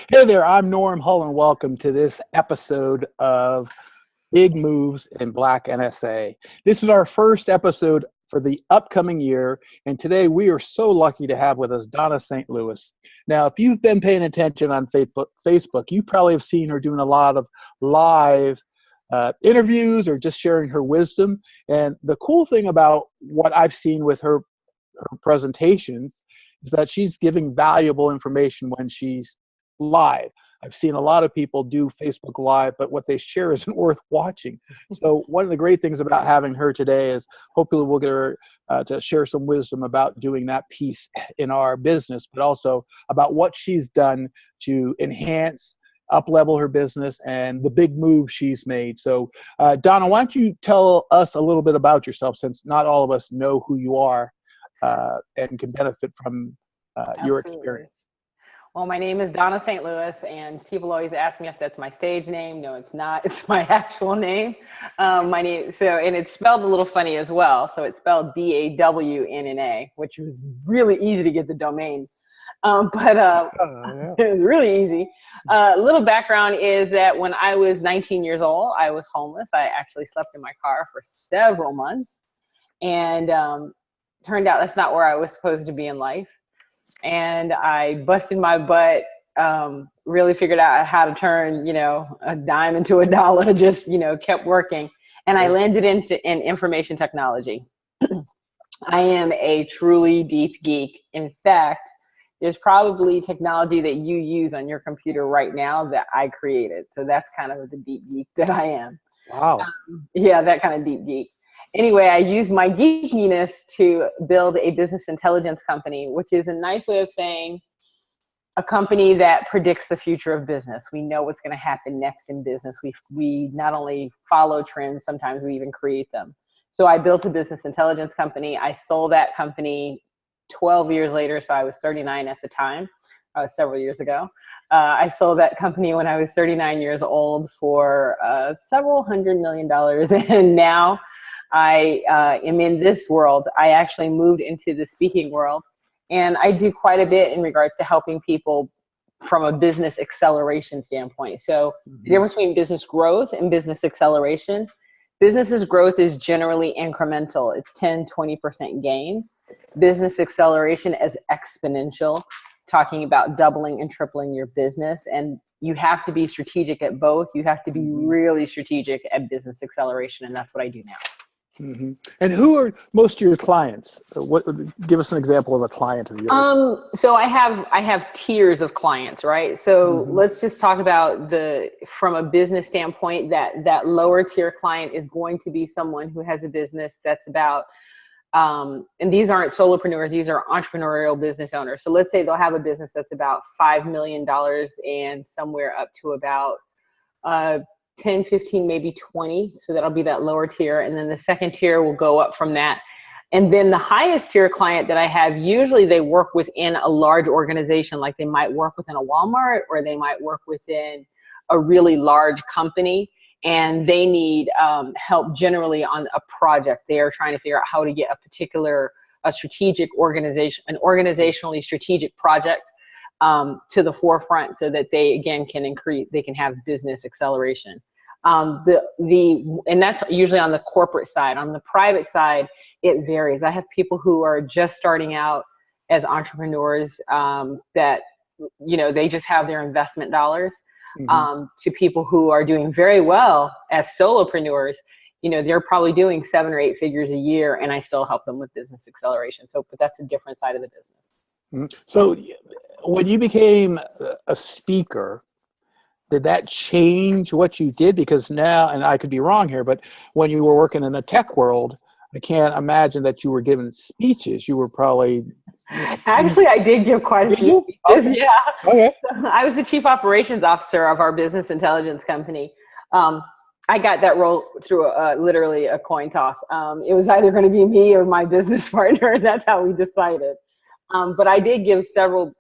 Hey there, I'm Norm Hull, and welcome to this episode of Big Moves in Black NSA. This is our first episode for the upcoming year, and today we are so lucky to have with us Donna St. Louis. Now, if you've been paying attention on Facebook, you probably have seen her doing a lot of live interviews or just sharing her wisdom. And the cool thing about what I've seen with her presentations is that she's giving valuable information when she's live. I've seen a lot of people do Facebook Live, but what they share isn't worth watching. So one of the great things about having her today is hopefully we'll get her to share some wisdom about doing that piece in our business, but also about what she's done to enhance, up-level her business and the big move she's made. So Donna, why don't you tell us a little bit about yourself, since not all of us know who you are and can benefit from your experience. Well, my name is Donna St. Louis, and people always ask me if that's my stage name. No, it's not. It's my actual name. And it's spelled a little funny as well. So it's spelled DAWNNA, which was really easy to get the domain. It was really easy. Little background is that when I was 19 years old, I was homeless. I actually slept in my car for several months, and turned out that's not where I was supposed to be in life. And I busted my butt, really figured out how to turn, a dime into a dollar, just, kept working. And I landed in information technology. I am a truly deep geek. In fact, there's probably technology that you use on your computer right now that I created. So that's kind of the deep geek that I am. Wow. That kind of deep geek. Anyway, I use my geekiness to build a business intelligence company, which is a nice way of saying a company that predicts the future of business. We know what's going to happen next in business. We not only follow trends, sometimes we even create them. So I built a business intelligence company. I sold that company 12 years later, so I was 39 at the time, several years ago. I sold that company when I was 39 years old for several $100 million, and now I am in this world. I actually moved into the speaking world, and I do quite a bit in regards to helping people from a business acceleration standpoint. So the difference between business growth and business acceleration: business's growth is generally incremental. It's 10, 20% gains. Business acceleration is exponential, talking about doubling and tripling your business. And you have to be strategic at both. You have to be really strategic at business acceleration, and that's what I do now. Mm-hmm. And who are most of your clients? Give us an example of a client of yours. So I have tiers of clients, right? So let's just talk about from a business standpoint, that lower tier client is going to be someone who has a business that's about, and these aren't solopreneurs, these are entrepreneurial business owners. So let's say they'll have a business that's about $5 million and somewhere up to about 10, 15, maybe 20. So that'll be that lower tier. And then the second tier will go up from that. And then the highest tier client that I have, usually they work within a large organization, like they might work within a Walmart, or they might work within a really large company, and they need help generally on a project. They are trying to figure out how to get a strategic organization, an organizationally strategic project to the forefront, so that they again they can have business acceleration. And that's usually on the corporate side. On the private side, it varies. I have people who are just starting out as entrepreneurs that they just have their investment dollars, to people who are doing very well as solopreneurs. They're probably doing 7 or 8 figures a year, and I still help them with business acceleration. But that's a different side of the business. So when you became a speaker, did that change what you did? Because now, and I could be wrong here, but when you were working in the tech world, I can't imagine that you were giving speeches. You were probably... Actually, I did give quite a few speeches. Okay. Yeah. Okay. I was the chief operations officer of our business intelligence company. I got that role through literally a coin toss. It was either going to be me or my business partner, and that's how we decided. But I did give several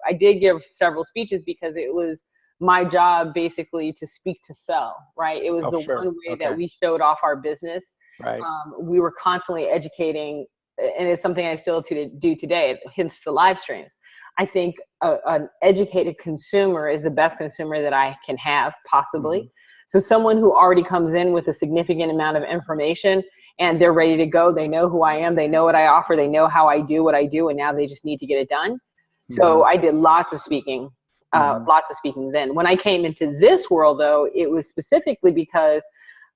speeches, because it was my job basically to speak to sell, right? It was one way that we showed off our business. Right. We were constantly educating, and it's something I still do today, hence the live streams. I think an educated consumer is the best consumer that I can have possibly. Mm-hmm. So someone who already comes in with a significant amount of information and they're ready to go, they know who I am, they know what I offer, they know how I do what I do, and now they just need to get it done. Mm-hmm. So I did lots of speaking then. When I came into this world, though, it was specifically because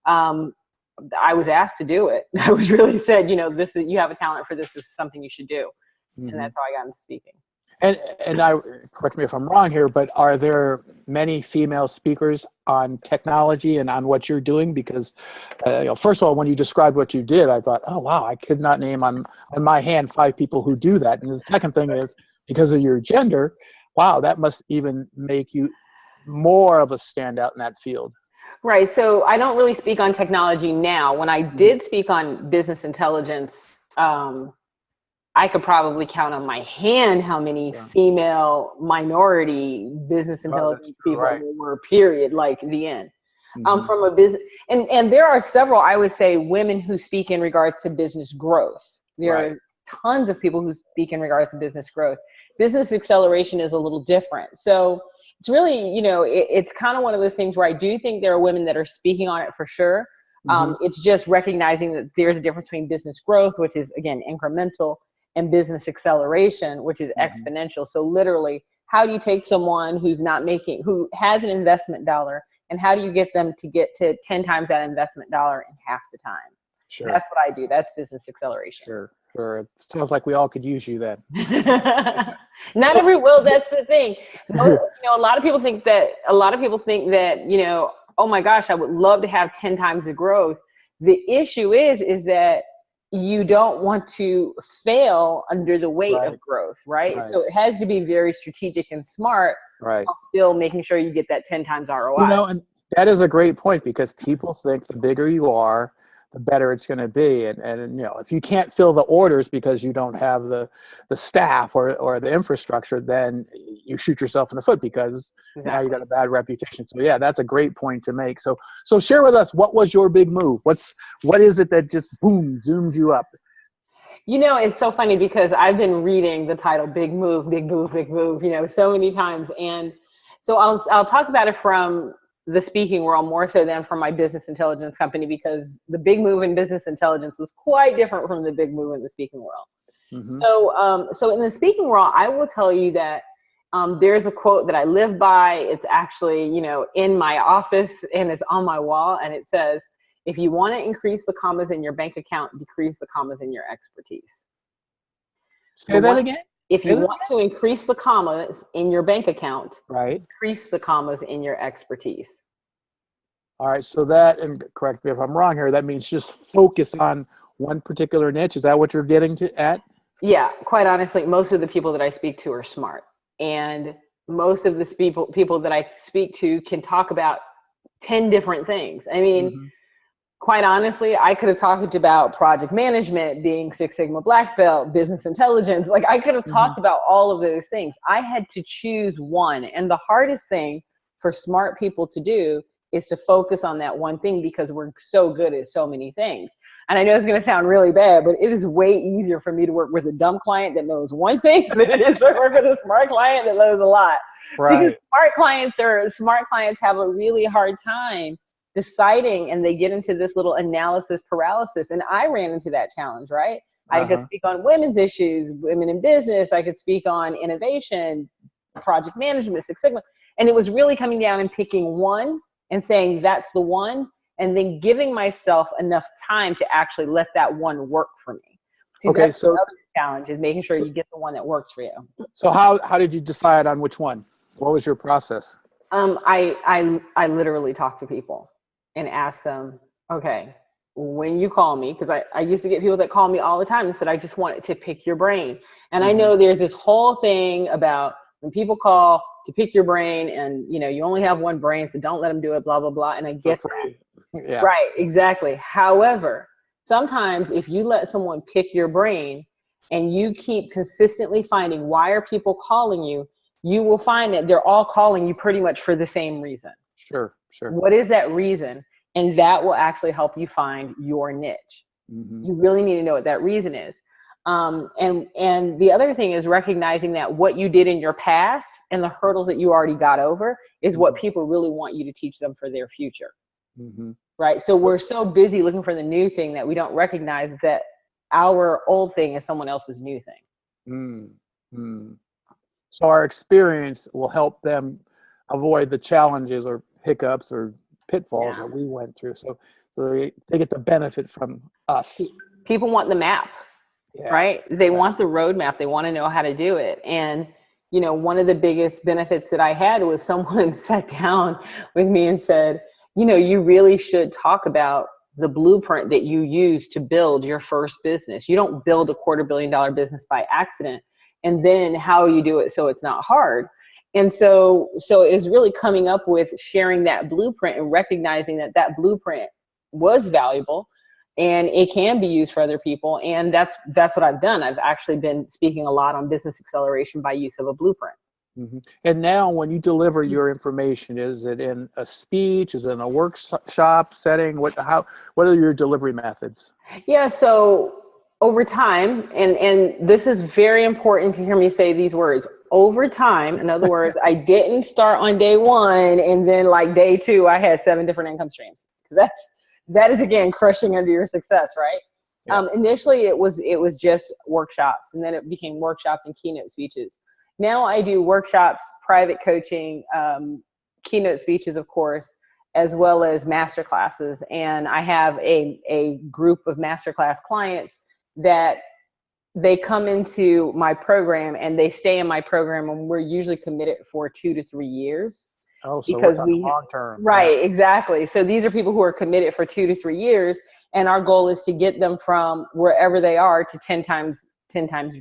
I was asked to do it. I was really said, this is, you have a talent for this. This is something you should do. Mm-hmm. And that's how I got into speaking. And I, correct me if I'm wrong here, but are there many female speakers on technology and on what you're doing? Because, first of all, when you described what you did, I thought, oh, wow, I could not name on my hand 5 people who do that. And the second thing is, because of your gender, wow, that must even make you more of a standout in that field. Right. So I don't really speak on technology now. When I did speak on business intelligence, I could probably count on my hand how many female minority business intelligence people there were, period, like the end. From a business, and there are several, I would say, women who speak in regards to business growth. There are tons of people who speak in regards to business growth. Business acceleration is a little different. So it's really, it's kind of one of those things where I do think there are women that are speaking on it for sure. It's just recognizing that there's a difference between business growth, which is, again, incremental, and business acceleration, which is exponential. So literally, how do you take someone who has an investment dollar, and how do you get them to get to 10 times that investment dollar in half the time? Sure. That's what I do. That's business acceleration. Sure. It sounds like we all could use you then. Not every will. That's the thing. A lot of people think that, oh my gosh, I would love to have 10 times the growth. The issue is that you don't want to fail under the weight of growth, right? So it has to be very strategic and smart, while still making sure you get that 10 times ROI. And that is a great point, because people think the bigger you are, the better it's going to be. And if you can't fill the orders because you don't have the staff or the infrastructure, then you shoot yourself in the foot, because now you got a bad reputation. So yeah, that's a great point to make. So share with us, what was your big move? What is it that just boom, zoomed you up? It's so funny, because I've been reading the title Big Move, so many times. And so I'll talk about it from the speaking world more so than from my business intelligence company, because the big move in business intelligence was quite different from the big move in the speaking world. So in the speaking world, I will tell you that there's a quote that I live by. It's actually, in my office, and it's on my wall, and it says, if you want to increase the commas in your bank account, decrease the commas in your expertise. Say that again? If you want to increase the commas in your bank account, right, increase the commas in your expertise. All right. So that, and correct me if I'm wrong here, that means just focus on one particular niche. Is that what you're getting at? Yeah, quite honestly, most of the people that I speak to are smart. And most of the people that I speak to can talk about 10 different things. I mean, quite honestly, I could have talked about project management, being Six Sigma black belt, business intelligence. Like, I could have talked about all of those things. I had to choose one. And the hardest thing for smart people to do is to focus on that one thing, because we're so good at so many things. And I know it's going to sound really bad, but it is way easier for me to work with a dumb client that knows one thing than it is to work with a smart client that knows a lot. Because smart clients have a really hard time deciding, and they get into this little analysis paralysis. And I ran into that challenge, right? I could speak on women's issues, women in business. I could speak on innovation, project management, Six Sigma. And it was really coming down and picking one and saying, that's the one. And then giving myself enough time to actually let that one work for me. See, that's the other challenge, is making sure you get the one that works for you. So how did you decide on which one? What was your process? I literally talk to people and ask them, okay, when you call me, because I used to get people that call me all the time and said, I just wanted to pick your brain. And I know there's this whole thing about when people call to pick your brain, and you only have one brain, so don't let them do it, blah, blah, blah. And I get that. Yeah. Right, exactly. However, sometimes if you let someone pick your brain and you keep consistently finding, why are people calling you, you will find that they're all calling you pretty much for the same reason. Sure. What is that reason? And that will actually help you find your niche. You really need to know what that reason is. And the other thing is recognizing that what you did in your past and the hurdles that you already got over is what people really want you to teach them for their future. Mm-hmm. Right. So we're so busy looking for the new thing that we don't recognize that our old thing is someone else's new thing. Mm-hmm. So our experience will help them avoid the challenges or hiccups or pitfalls that we went through. So they get the benefit from us. People want the map, right? They want the roadmap. They want to know how to do it. And, you know, one of the biggest benefits that I had was someone sat down with me and said, you know, you really should talk about the blueprint that you use to build your first business. You don't build a $250 million business by accident, and then how you do it so it's not hard. And so it's really coming up with sharing that blueprint and recognizing that that blueprint was valuable and it can be used for other people. And that's what I've done. I've actually been speaking a lot on business acceleration by use of a blueprint. Mm-hmm. And now when you deliver your information, is it in a speech? Is it in a workshop setting? What are your delivery methods? Yeah, so over time, and this is very important to hear me say these words, over time. In other words, I didn't start on day one and then like day two, I had 7 different income streams. That is again crushing under your success, right? Yeah. Initially it was just workshops, and then it became workshops and keynote speeches. Now I do workshops, private coaching, keynote speeches, of course, as well as master classes. And I have a group of masterclass clients that they come into my program and they stay in my program, and we're usually committed for 2 to 3 years. Oh, so because we long term. Right, yeah. Exactly. So these are people who are committed for 2 to 3 years, and our goal is to get them from wherever they are to 10 times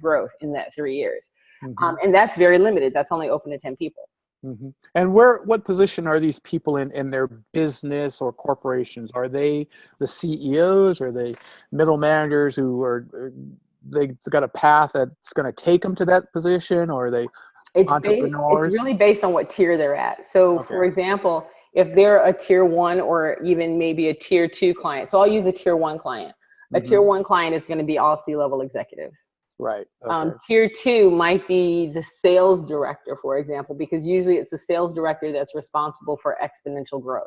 growth in that 3 years. Mm-hmm. And that's very limited. That's only open to 10 people. Mm-hmm. And what position are these people in their business or corporations? Are they the CEOs? Are they middle managers they've got a path that's going to take them to that position? Or are they entrepreneurs? It's really based on what tier they're at. So for example, if they're a tier 1 or even maybe a tier 2 client. So I'll use a tier 1 client. A tier 1 client is going to be all C-level executives. Right. Okay. Tier 2 might be the sales director, for example, because usually it's the sales director that's responsible for exponential growth.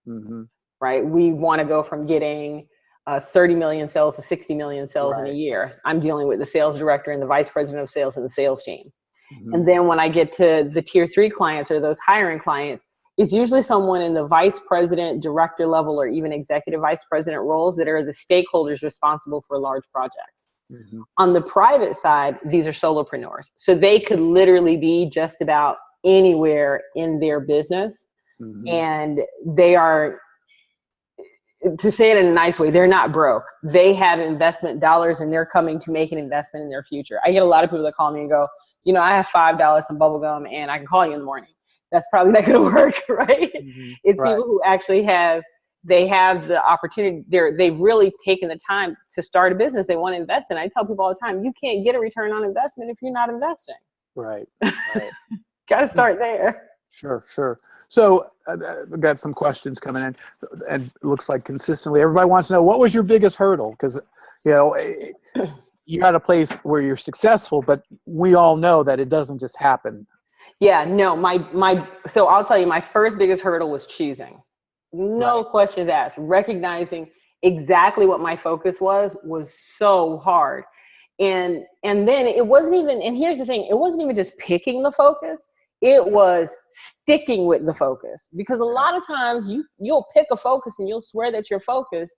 Mm-hmm. Right? We want to go from getting 30 million sales to 60 million sales in a year. I'm dealing with the sales director and the vice president of sales and the sales team. Mm-hmm. And then when I get to the tier 3 clients or those hiring clients, it's usually someone in the vice president, director level, or even executive vice president roles that are the stakeholders responsible for large projects. Mm-hmm. On the private side, these are solopreneurs. So they could literally be just about anywhere in their business. Mm-hmm. And they are, to say it in a nice way, they're not broke. They have investment dollars and they're coming to make an investment in their future. I get a lot of people that call me and go, you know, I have $5 some bubble gum and I can call you in the morning. That's probably not going to work, right? Mm-hmm. It's people who actually have the opportunity. They've really taken the time to start a business they want to invest in. I tell people all the time, you can't get a return on investment if you're not investing. Right. Got to start there. Sure. So I've got some questions coming in, and it looks like consistently everybody wants to know, what was your biggest hurdle? Because, you know, you're at a place where you're successful, but we all know that it doesn't just happen. Yeah, no, so I'll tell you, my first biggest hurdle was choosing. No questions asked. Recognizing exactly what my focus was so hard. And then it wasn't even, and here's the thing, it wasn't even just picking the focus, it was sticking with the focus. Because a lot of times you'll pick a focus and you'll swear that you're focused,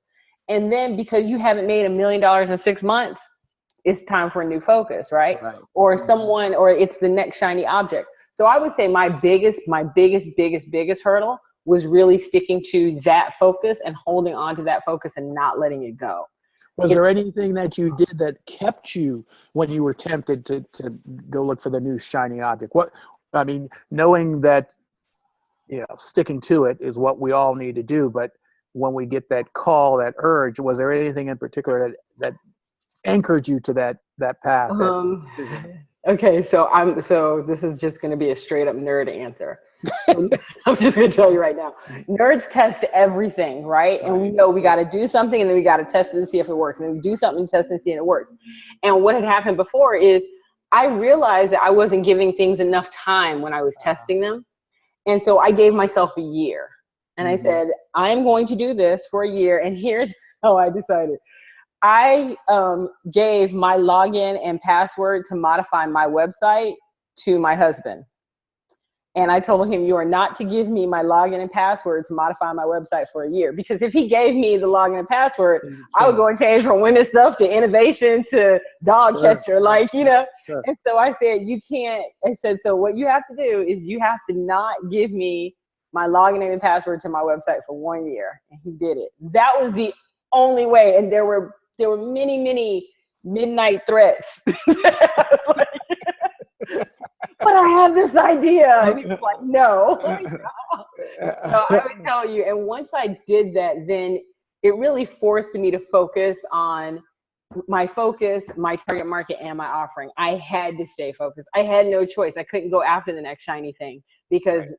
and then because you haven't made $1 million in 6 months, it's time for a new focus, right? Or or it's the next shiny object. So I would say my biggest hurdle was really sticking to that focus and holding on to that focus and not letting it go. Was there anything that you did that kept you when you were tempted to go look for the new shiny object? Knowing that, you know, sticking to it is what we all need to do. But when we get that call, that urge, was there anything in particular that anchored you to that path? Okay, so this is just going to be a straight up nerd answer. I'm just going to tell you right now. Nerds test everything, right? And we know we got to do something and then we got to test it and see if it works. And then we do something, test it and see if it works. And what had happened before is I realized that I wasn't giving things enough time when I was testing them. And so I gave myself a year. And I said, I'm going to do this for a year. And here's how I decided. I gave my login and password to modify my website to my husband. And I told him, you are not to give me my login and password to modify my website for a year. Because if he gave me the login and password, I would go and change from winning stuff to innovation to dog catcher, like, you know. Sure. And so I said, you can't. I said, so what you have to do is you have to not give me my login and password to my website for 1 year. And he did it. That was the only way. And there were many, many midnight threats. But I have this idea. And he was like, no. So I would tell you, and once I did that, then it really forced me to focus on my target market, and my offering. I had to stay focused. I had no choice. I couldn't go after the next shiny thing because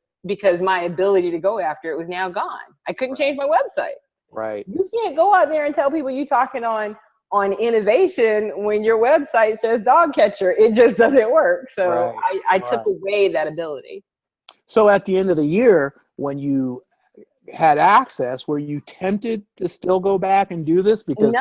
my ability to go after it was now gone. I couldn't change my website. Right. You can't go out there and tell people you talking on innovation when your website says dog catcher. It just doesn't work. So I took away that ability. So at the end of the year, when you had access, were you tempted to still go back and do this? Because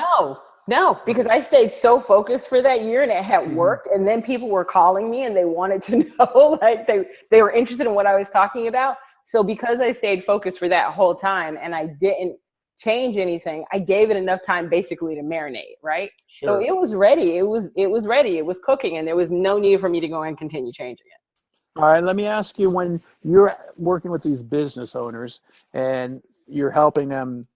no, because I stayed so focused for that year and it had worked. And then people were calling me and they wanted to know, like they were interested in what I was talking about. So because I stayed focused for that whole time and I didn't change anything, I gave it enough time basically to marinate, right? Sure. So it was ready. It was ready. It was cooking, and there was no need for me to go and continue changing it. All right, let me ask you, when you're working with these business owners and you're helping them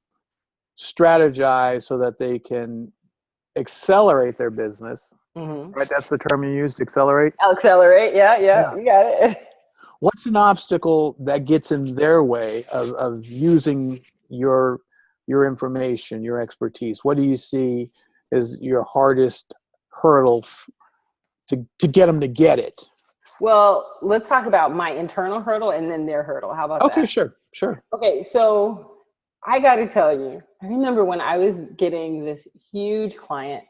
strategize so that they can accelerate their business, right? That's the term you used, accelerate? Accelerate, yeah, you got it. What's an obstacle that gets in their way of using your information, your expertise? What do you see as your hardest hurdle to get them to get it? Well, let's talk about my internal hurdle and then their hurdle. How about that? Okay, sure. Okay, so I got to tell you, I remember when I was getting this huge client,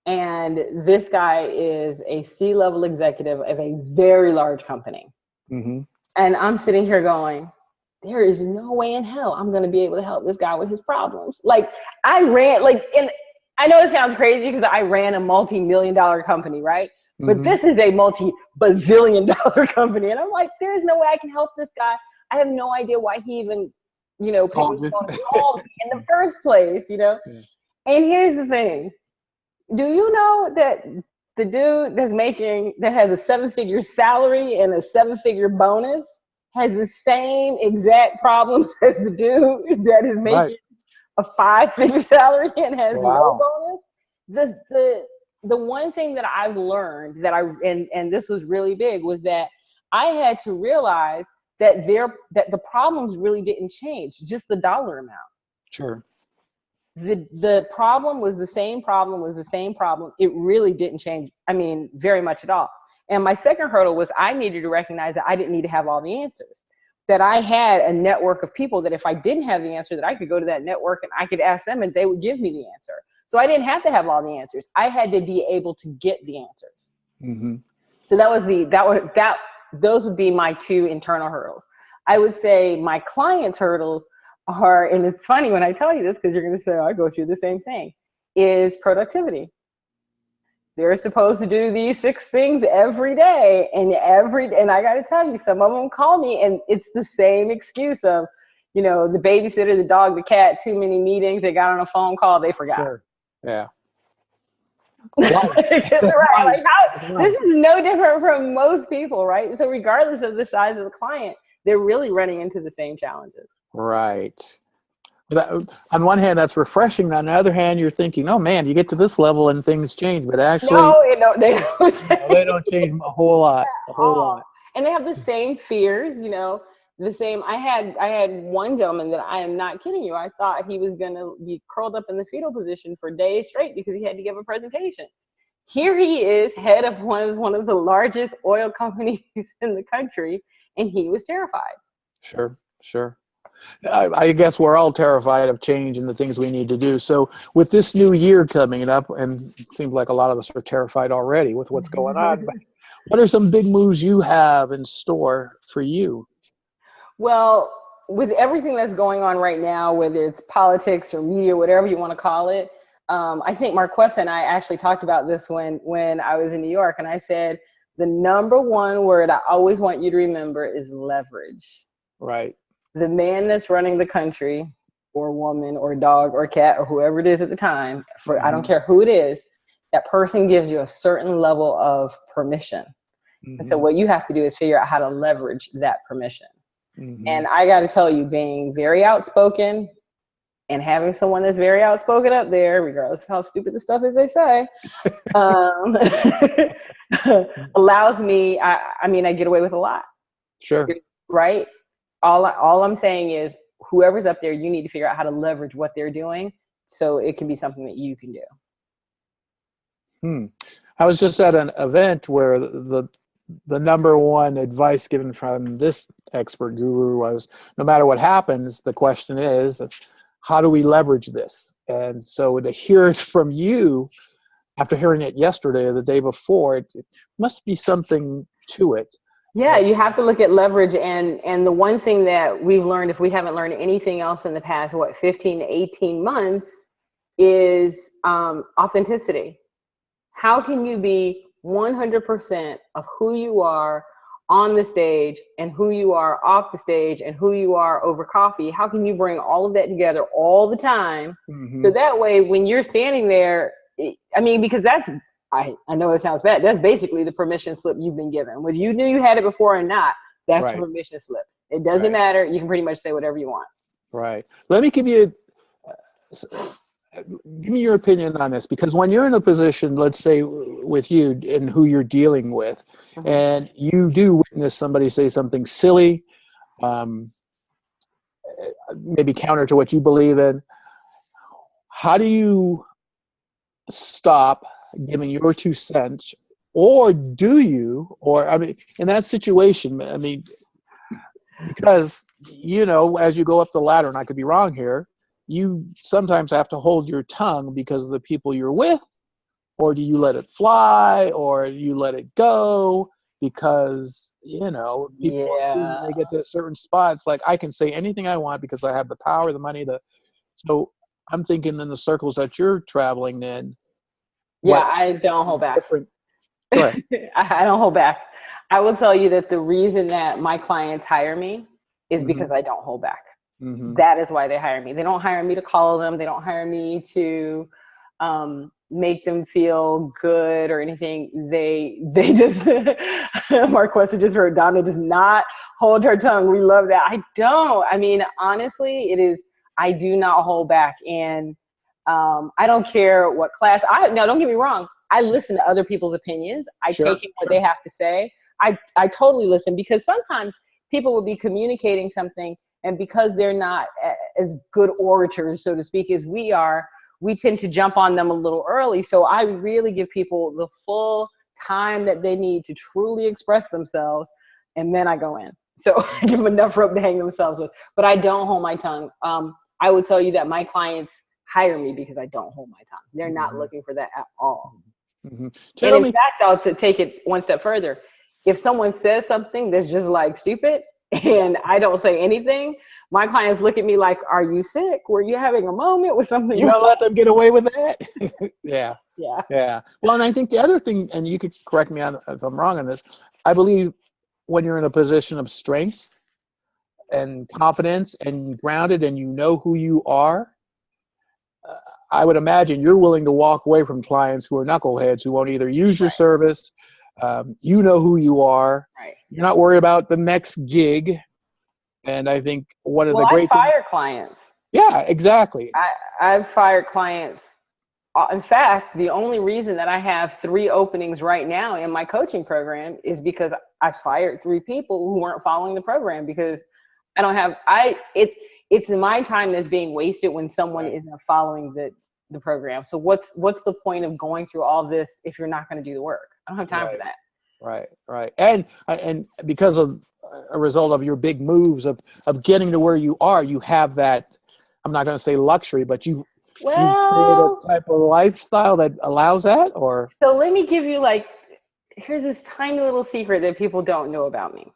and this guy is a C-level executive of a very large company. And I'm sitting here going, there is no way in hell I'm going to be able to help this guy with his problems. Like I know it sounds crazy because I ran a multi-million-dollar company, right? But this is a multi-bazillion-dollar company. And I'm like, there's no way I can help this guy. I have no idea why he even, called me in the first place, And here's the thing. Do you know that the dude that has a 7-figure salary and a 7-figure bonus has the same exact problems as the dude that is making a 5-figure salary and has no bonus? Just the one thing that I've learned and this was really big, was that I had to realize that the problems really didn't change, just the dollar amount. Sure. The problem was the same problem. It really didn't change. I mean, very much at all. And my second hurdle was I needed to recognize that I didn't need to have all the answers, that I had a network of people that if I didn't have the answer, that I could go to that network and I could ask them and they would give me the answer. So I didn't have to have all the answers. I had to be able to get the answers. So those would be my two internal hurdles. I would say my clients' hurdles are, and it's funny when I tell you this because you're going to say, I go through the same thing, is productivity. They're supposed to do these 6 things every day, and I got to tell you, some of them call me and it's the same excuse of, the babysitter, the dog, the cat, too many meetings, they got on a phone call, they forgot. Sure. Yeah. Right. Like this is no different from most people, right? So regardless of the size of the client, they're really running into the same challenges. Right. On one hand, that's refreshing. On the other hand, you're thinking, oh man, you get to this level and things change. But actually, they don't change. They don't change a whole lot. And they have the same fears, the same. I had one gentleman that, I am not kidding you, I thought he was going to be curled up in the fetal position for days straight because he had to give a presentation. Here he is, head of one of the largest oil companies in the country, and he was terrified. Sure, sure. I guess we're all terrified of change and the things we need to do. So with this new year coming up, and it seems like a lot of us are terrified already with what's going on, but what are some big moves you have in store for you? Well, with everything that's going on right now, whether it's politics or media, whatever you want to call it, I think Marquessa and I actually talked about this when I was in New York, and I said, the number one word I always want you to remember is leverage. Right. The man that's running the country, or woman or dog or cat or whoever it is at the time, I don't care who it is, that person gives you a certain level of permission. And so what you have to do is figure out how to leverage that permission. And I got to tell you, being very outspoken and having someone that's very outspoken up there, regardless of how stupid the stuff is they say, allows me, I mean, I get away with a lot. Sure. Right? All I'm saying is, whoever's up there, you need to figure out how to leverage what they're doing so it can be something that you can do. I was just at an event where the number one advice given from this expert guru was, no matter what happens, the question is, how do we leverage this? And so to hear it from you, after hearing it yesterday or the day before, it must be something to it. Yeah, you have to look at leverage. And the one thing that we've learned, if we haven't learned anything else in the past, 15 to 18 months, is authenticity. How can you be 100% of who you are on the stage and who you are off the stage and who you are over coffee? How can you bring all of that together all the time? So that way, when you're standing there, I mean, because that's, I know it sounds bad, that's basically the permission slip you've been given. Whether you knew you had it before or not, that's the permission slip. It doesn't matter. You can pretty much say whatever you want. Right. Let me give you give me your opinion on this, because when you're in a position, let's say with you and who you're dealing with, and you do witness somebody say something silly, maybe counter to what you believe in, how do you stop giving your 2 cents, or do you, or I mean, in that situation, I mean, because, you know, as you go up the ladder, and I could be wrong here, you sometimes have to hold your tongue because of the people you're with, or do you let it fly, or you let it go because, you know, people assume they get to certain spots, like, I can say anything I want because I have the power, the money, so I'm thinking in the circles that you're traveling in. I don't hold back. I don't hold back. I will tell you that the reason that my clients hire me is because I don't hold back. That is why they hire me. They don't hire me to call them. They don't hire me to make them feel good or anything. They just, Marquessa just heard Donna does not hold her tongue. We love that. I don't. I mean, honestly, I do not hold back. And I don't care what class. Now, don't get me wrong. I listen to other people's opinions. I take in what they have to say. I totally listen, because sometimes people will be communicating something, and because they're not as good orators, so to speak, as we are, we tend to jump on them a little early. So I really give people the full time that they need to truly express themselves, and then I go in. So I give them enough rope to hang themselves with. But I don't hold my tongue. I would tell you that my clients hire me because I don't hold my tongue. They're not looking for that at all. And in fact, I'll to take it one step further. If someone says something that's just like stupid and I don't say anything, my clients look at me like, are you sick? Were you having a moment with something? You don't let them get away with that? Yeah. Yeah. Well, and I think the other thing, and you could correct me if I'm wrong on this, I believe when you're in a position of strength and confidence and grounded and you know who you are, I would imagine you're willing to walk away from clients who are knuckleheads, who won't either use your service. You know who you are. Right. You're not worried about the next gig. And I think one of the great I fire clients. Yeah, exactly. I've fired clients. In fact, the only reason that I have 3 openings right now in my coaching program is because I fired 3 people who weren't following the program, because I don't have, it's my time that's being wasted when someone isn't following the program. So what's the point of going through all this if you're not going to do the work? I don't have time for that. Right. And because of a result of your big moves of getting to where you are, you have that, I'm not going to say luxury, but you create a type of lifestyle that allows that, or? So let me give you here's this tiny little secret that people don't know about me.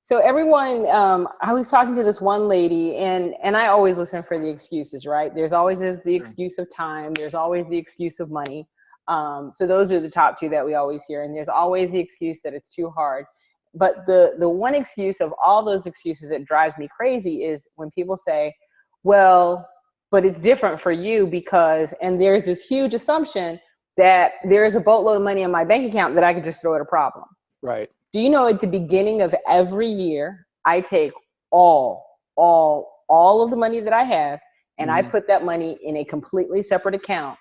So everyone, I was talking to this one lady, and I always listen for the excuses, right? There's always the excuse of time. There's always the excuse of money. So those are the top two that we always hear. And there's always the excuse that it's too hard. But the one excuse of all those excuses that drives me crazy is when people say, well, but it's different for you because, and there's this huge assumption that there is a boatload of money in my bank account that I could just throw at a problem. Right. Do you know at the beginning of every year, I take all of the money that I have and I put that money in a completely separate account.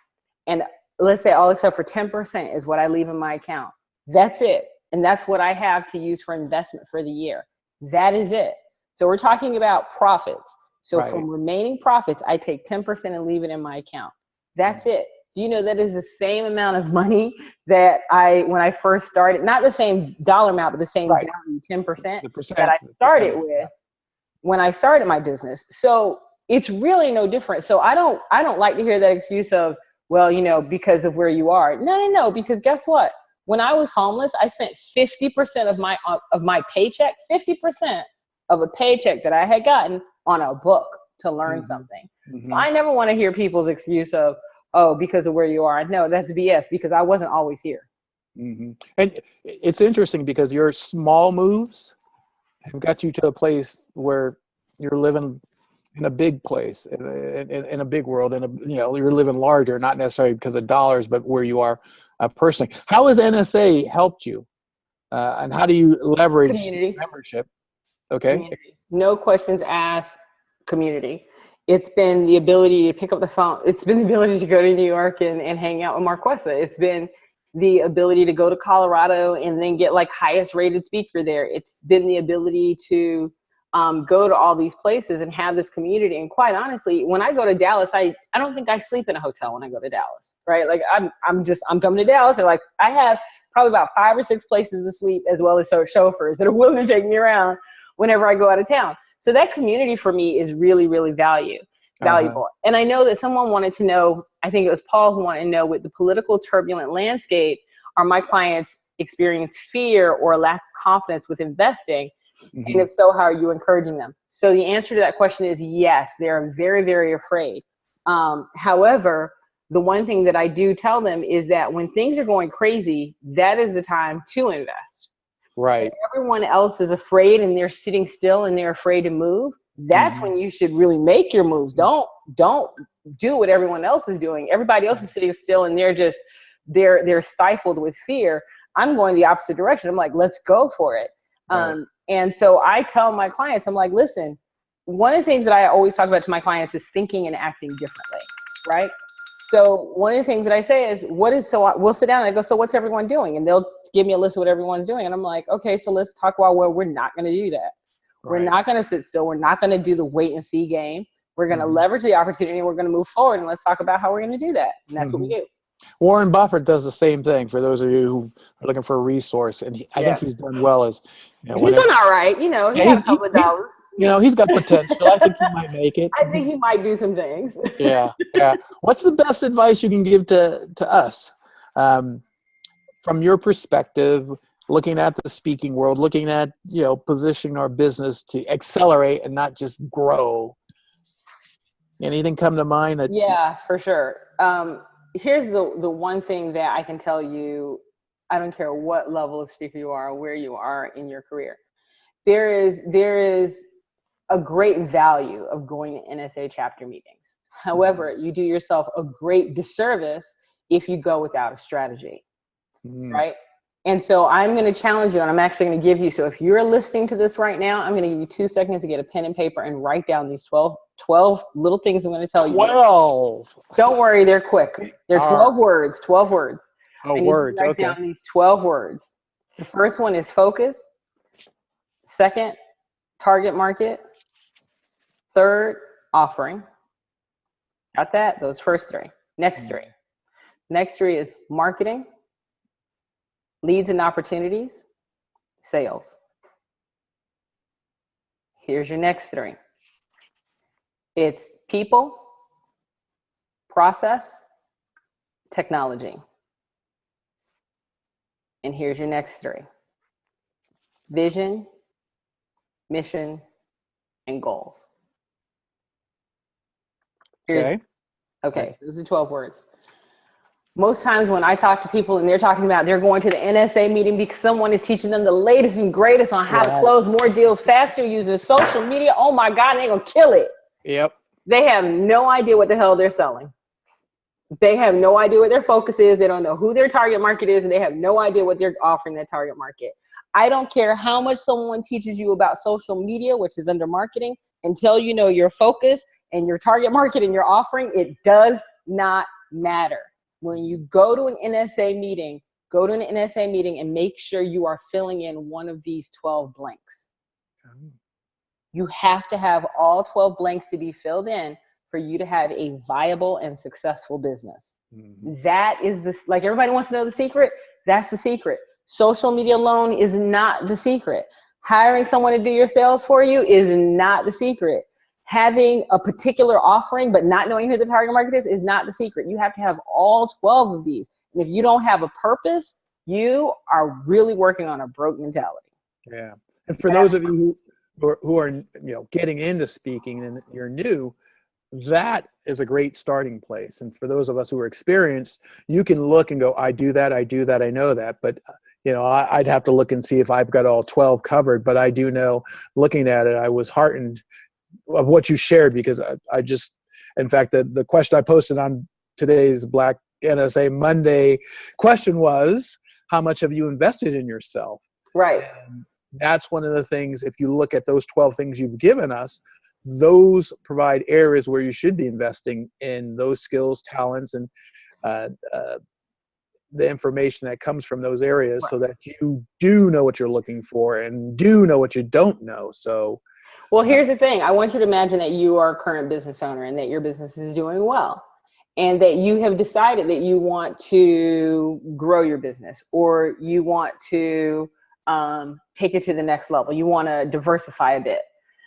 And let's say all except for 10% is what I leave in my account. That's it. And that's what I have to use for investment for the year. That is it. So we're talking about profits. So from remaining profits, I take 10% and leave it in my account. That's it. Do you know that is the same amount of money that when I first started, not the same dollar amount, but the same value, 10% that I started with when I started my business. So it's really no different. So I don't like to hear that excuse of, well, because of where you are. No, because guess what? When I was homeless, I spent 50% of my paycheck, 50% of a paycheck that I had gotten on a book to learn something. So I never want to hear people's excuse of, oh, because of where you are. No, that's BS because I wasn't always here. And it's interesting because your small moves have got you to a place where you're living in a big place, in a big world, and you're living larger, not necessarily because of dollars, but where you are personally. How has NSA helped you, and how do you leverage membership? Okay. Community. No questions asked. Community. It's been the ability to pick up the phone. It's been the ability to go to New York and hang out with Marquesa. It's been the ability to go to Colorado and then get highest rated speaker there. It's been the ability to go to all these places and have this community. And quite honestly, when I go to Dallas, I don't think I sleep in a hotel when I go to Dallas, right? I'm coming to Dallas, and I have probably about 5 or 6 places to sleep, as well as chauffeurs that are willing to take me around whenever I go out of town. So that community for me is really, really valuable. And I know that someone wanted to know, I think it was Paul who wanted to know, with the political turbulent landscape, are my clients experience fear or lack of confidence with investing? And if so, how are you encouraging them? So the answer to that question is yes, they're very, very afraid. However, the one thing that I do tell them is that when things are going crazy, that is the time to invest. Right. If everyone else is afraid and they're sitting still and they're afraid to move, that's when you should really make your moves. Don't do what everyone else is doing. Everybody else is sitting still and they're stifled with fear. I'm going the opposite direction. I'm like, let's go for it. And so I tell my clients, I'm like, listen, one of the things that I always talk about to my clients is thinking and acting differently, right? So one of the things that I say is, we'll sit down and I go, so what's everyone doing? And they'll give me a list of what everyone's doing. And I'm like, okay, so let's talk about where we're not going to do that. We're not going to sit still. We're not going to do the wait and see game. We're going to leverage the opportunity. We're going to move forward, and let's talk about how we're going to do that. And that's what we do. Warren Buffett does the same thing, for those of you who are looking for a resource. And I think he's done well as, he's done all right. He has a couple of dollars. He's got potential. I think he might make it. I think he might do some things. Yeah. What's the best advice you can give to us from your perspective, looking at the speaking world, looking at, positioning our business to accelerate and not just grow? Anything come to mind? Yeah, for sure. Here's the one thing that I can tell you. I don't care what level of speaker you are, where you are in your career. There is a great value of going to NSA chapter meetings. However, you do yourself a great disservice if you go without a strategy, right? And so I'm going to challenge you, and I'm actually going to give you, so if you're listening to this right now, I'm going to give you 2 seconds to get a pen and paper and write down these 12 little things I'm going to tell you. 12. Don't worry, they're quick. They're 12 words. 12 words. Oh, words. Write Okay. down these 12 words. The first one is focus. Second, target market. Third, offering. Got that? Those first 3. Next three. Next three is marketing, leads and opportunities, sales. Here's your next three. It's people, process, technology. And here's your next three. Vision, mission, and goals. Okay, those are 12 words. Most times when I talk to people and they're talking about they're going to the NSA meeting because someone is teaching them the latest and greatest on how to close more deals faster using social media, oh my God, they're going to kill it. Yep. They have no idea what the hell they're selling. They have no idea what their focus is. They don't know who their target market is, and they have no idea what they're offering their target market. I don't care how much someone teaches you about social media, which is under marketing, until you know your focus and your target market and your offering, it does not matter. When you go to an NSA meeting, and make sure you are filling in one of these 12 blanks. You have to have all 12 blanks to be filled in for you to have a viable and successful business. That is this, like everybody wants to know the secret. That's the secret. Social media alone is not the secret. Hiring someone to do your sales for you is not the secret. Having a particular offering but not knowing who the target market is not the secret. You have to have all 12 of these. And if you don't have a purpose, you are really working on a broke mentality. Yeah. And for those of you who are getting into speaking and you're new, that is a great starting place. And for those of us who are experienced, you can look and go, I do that, I know that. But I'd have to look and see if I've got all 12 covered. But I do know, looking at it, I was heartened of what you shared, because I just, in fact, the question I posted on today's Black NSA Monday question was, how much have you invested in yourself? Right. And that's one of the things, if you look at those 12 things you've given us, those provide areas where you should be investing in those skills, talents, and the information that comes from those areas, so that you do know what you're looking for and do know what you don't know. So, well, here's the thing. I want you to imagine that you are a current business owner and that your business is doing well, and that you have decided that you want to grow your business, or you want to take it to the next level. You want to diversify a bit.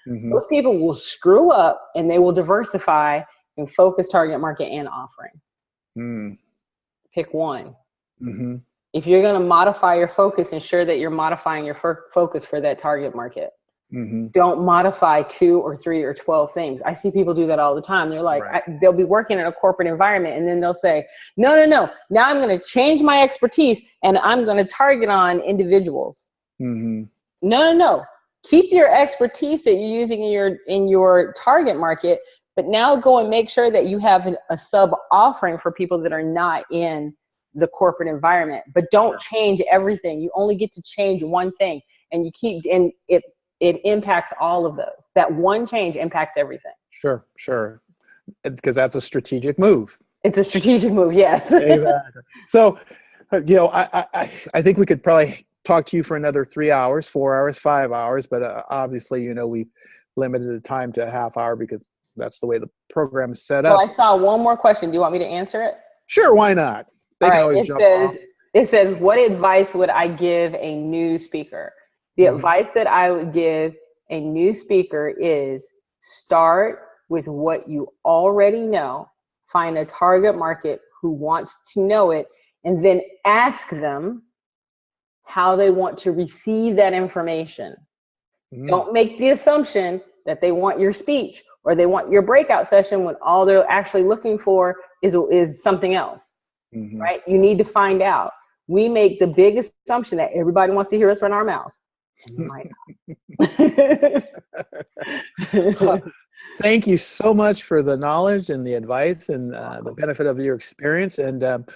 Most people will screw up and they will diversify and focus target market and offering. Pick one. If you're going to modify your focus, ensure that you're modifying your focus for that target market. Don't modify 2 or 3 or 12 things. I see people do that all the time. They're like, they'll be working in a corporate environment, and then they'll say, no. Now I'm going to change my expertise and I'm going to target on individuals. No. Keep your expertise that you're using in your target market, but now go and make sure that you have a sub offering for people that are not in the corporate environment. But don't change everything. You only get to change one thing, and it impacts all of those. That one change impacts everything. Sure. Because that's a strategic move. It's a strategic move, yes. Exactly. So, I think we could probably talk to you for another 3 hours, 4 hours, 5 hours, but obviously, we've limited the time to a half hour because that's the way the program is set up. Well, I saw one more question. Do you want me to answer it? Sure, why not? They can always jump off. It says, what advice would I give a new speaker? The advice that I would give a new speaker is start with what you already know, find a target market who wants to know it, and then ask them how they want to receive that information. Don't make the assumption that they want your speech or they want your breakout session when all they're actually looking for is something else, right? You need to find out. We make the big assumption that everybody wants to hear us run our mouths. Thank you so much for the knowledge and the advice and the benefit of your experience. And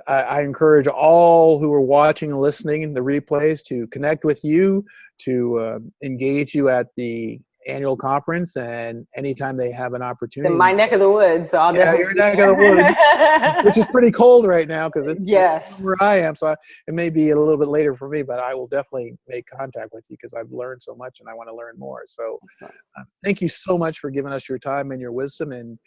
I encourage all who are watching and listening in the replays to connect with you, to engage you at the annual conference, and anytime they have an opportunity. In my neck of the woods, so I'll definitely. Your neck of the woods, which is pretty cold right now because it's where I am. So it may be a little bit later for me, but I will definitely make contact with you because I've learned so much and I want to learn more. So thank you so much for giving us your time and your wisdom, and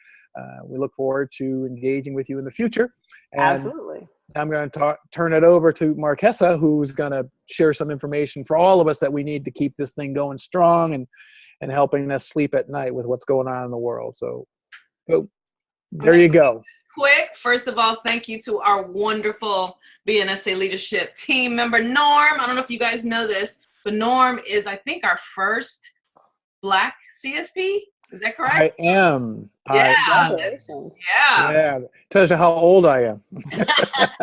we look forward to engaging with you in the future. And absolutely. I'm going to turn it over to Marquesa, who's going to share some information for all of us that we need to keep this thing going strong and helping us sleep at night with what's going on in the world. So there you go. Quick, first of all, thank you to our wonderful BNSA leadership team member, Norm. I don't know if you guys know this, but Norm is, I think, our first Black CSP. Is that correct? I am. Yeah. Yeah. Tells you how old I am.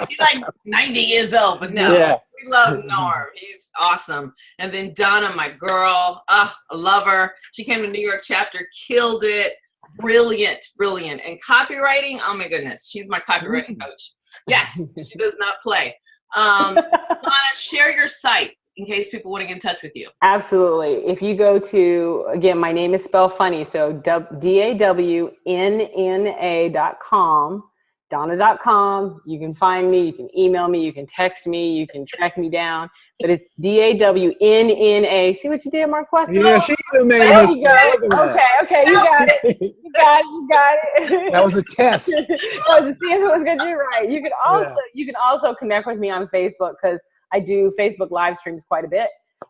He's like 90 years old, but no, we love Norm. He's awesome. And then Donna, my girl, I love her. She came to New York chapter, killed it. Brilliant. And copywriting, oh my goodness, she's my copywriting coach. Yes, she does not play. Donna, share your site in case people want to get in touch with you. Absolutely. If you go to, again, my name is spelled funny, so DAWNNA.com, Donna.com. You can find me, you can email me, you can text me, you can track me down, but it's DAWNNA. See what you did, Marquesa? Yeah, she made it. There you go. Okay, you got it. You got it. That was a test. To see if it was going to do right. You can also connect with me on Facebook because I do Facebook live streams quite a bit.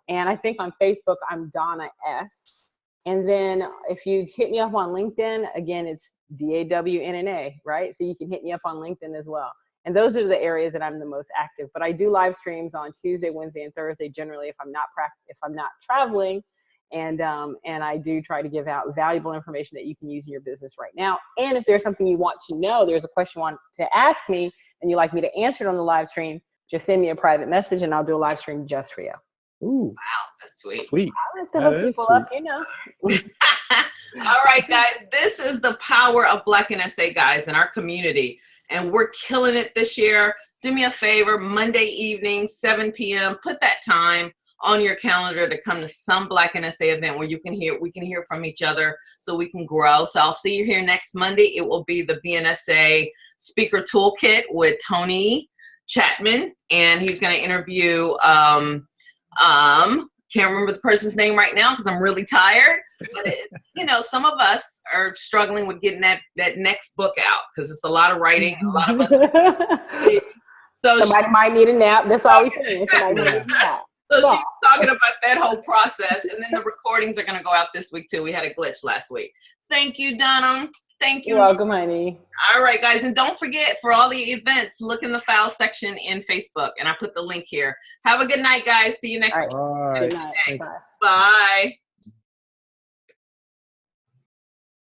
And I think on Facebook, I'm Donna S. And then if you hit me up on LinkedIn, again, it's DAWNNA, right? So you can hit me up on LinkedIn as well. And those are the areas that I'm the most active. But I do live streams on Tuesday, Wednesday, and Thursday, generally if I'm not traveling. And I do try to give out valuable information that you can use in your business right now. And if there's something you want to know, there's a question you want to ask me, and you'd like me to answer it on the live stream, just send me a private message and I'll do a live stream just for you. Ooh. Wow, that's sweet. I like to hook people up, you know. All right, guys, this is the power of Black NSA guys in our community. And we're killing it this year. Do me a favor, Monday evening, 7 p.m., put that time on your calendar to come to some Black NSA event where we can hear from each other so we can grow. So I'll see you here next Monday. It will be the BNSA Speaker Toolkit with Tony Chapman, and he's going to interview can't remember the person's name right now because I'm really tired, but some of us are struggling with getting that next book out because it's a lot of writing and a lot of us so somebody might need a nap. That's all we're saying. Somebody needs a nap. So she's talking about that whole process, and then the recordings are going to go out this week too. We had a glitch last week. Thank you, Donna. Thank you. You're welcome, honey. All right, guys. And don't forget, for all the events, look in the file section in Facebook, and I put the link here. Have a good night, guys. See you next week. Bye. Good night. Bye. Bye.